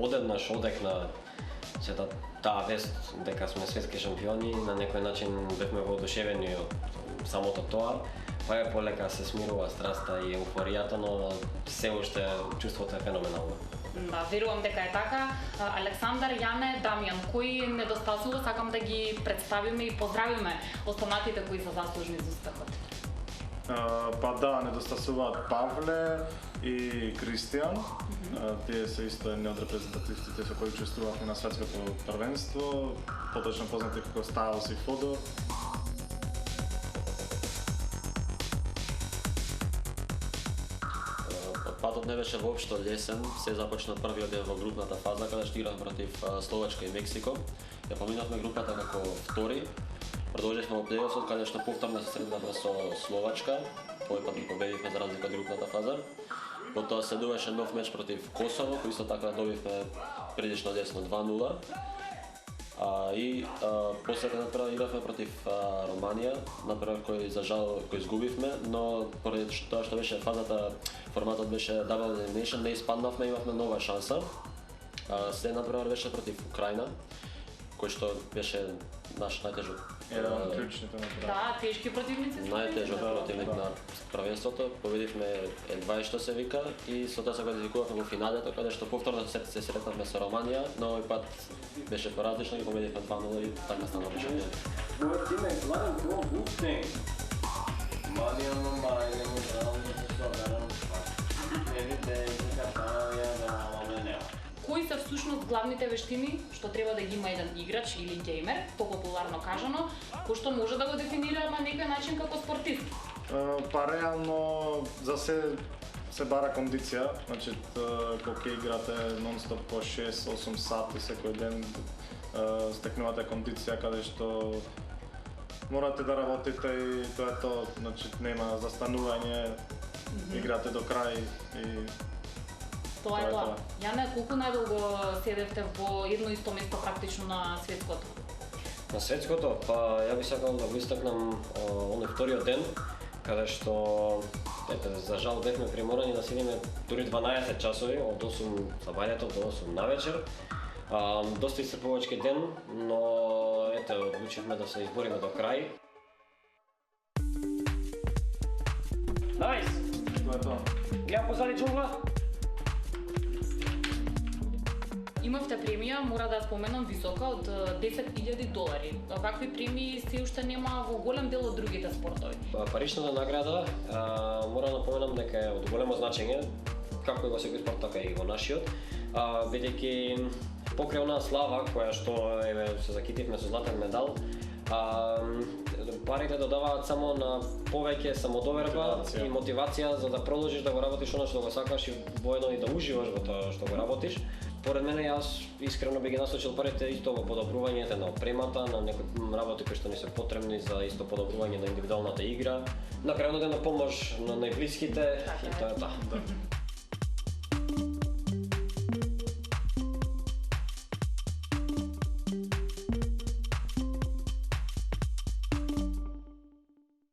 одеднаш одекна сета таа вест дека сме светски шампиони, на некој начин бевме воодушевени од самото тоа, па е полека се смирува страста и еуфоријата, но се уште чувството е феноменално. Да, верувам дека е така. Александар, Јане, Дамјан, кои недостасува, сакам да ги представиме и поздравиме останатите кои се заслужни за успехот. Па да, недостасуваат Павле и Кристијан. Тие се исто едни од репрезентативците со кои учествувавме на светското првенство, поточно познати како Стайлс и Фодор. Патот не беше воопшто лесен, се започна првиот ден во групната фаза каде што игравме против Словачка и Мексико. Ја поминавме групата како втори. Продолживме во плејофот каде што повторно се сретнавме со Словачка. Тој пат ги победивме за разлика од групната фаза. Потоа следуваше нов меч против Косово, кој исто така добивме прилично лесно 2-0. После тоа игравме против Романија, на прв кој за жал кој изгубивме, но поради тоа што беше форматот беше Double Elimination, не испаднавме, имавме нова шанса. След например беше против Украина, кој што беше наш најтежок. Еден од клучните направи. Да, тешки противници. Најтежок противник на првенството, победивме едва што се вика и со тоа се квалификувавме во финалето каде што повторно се сретнавме со Романија, но овој пат беше поразлично и победивме 2-0 и така станавме шампиони. Your teammates let him do good things. Money on my mind, and we're all Кои се всушност главните вештини што треба да ги има еден играч или геймер, популарно кажано, кој што може да го дефинира на некој начин како спортист? Па реално за се бара кондиција, значи кога ќе играте нон-стоп по 6-8 сати секој ден, стекнувате кондиција каде што морате да работите и тоа е тоа, значи нема застанување, играте до крај и Тоа е тоа. Јане, колку најдолго седевте во едно исто место практично на светското? На светското, па ја би сакал да го истакнам оној вториот ден, каде што за жал бевме приморани да седиме дури 12 часови од 8 забањето до 8 навечер. Доста исцрпувачки ден, но одлучивме да се избориме до крај. Најс! тоа е тоа. Гледам позади џунгла. Имавте премија, мора да споменам, висока од $10,000. Вакви премии се уште нема во голем дел од другите спортови. Паричната награда, мора да напоменам дека е од големо значење, како и во секој спорт, така и во нашиот, бидејќи покрај онаа слава која што се закитивме со златен медал, парите додаваат само на повеќе самодоверба и мотивација за да продолжиш да го работиш она што го сакаш и воедно и да уживаш во тоа што го работиш. Поред мене, јас искрено би ги насочил парите исто во подобрувањето на опремата, на некои работи кои што ни се потребни за исто подобрување на индивидуалната игра, на крајот на помош на најблиските и тоа е тоа.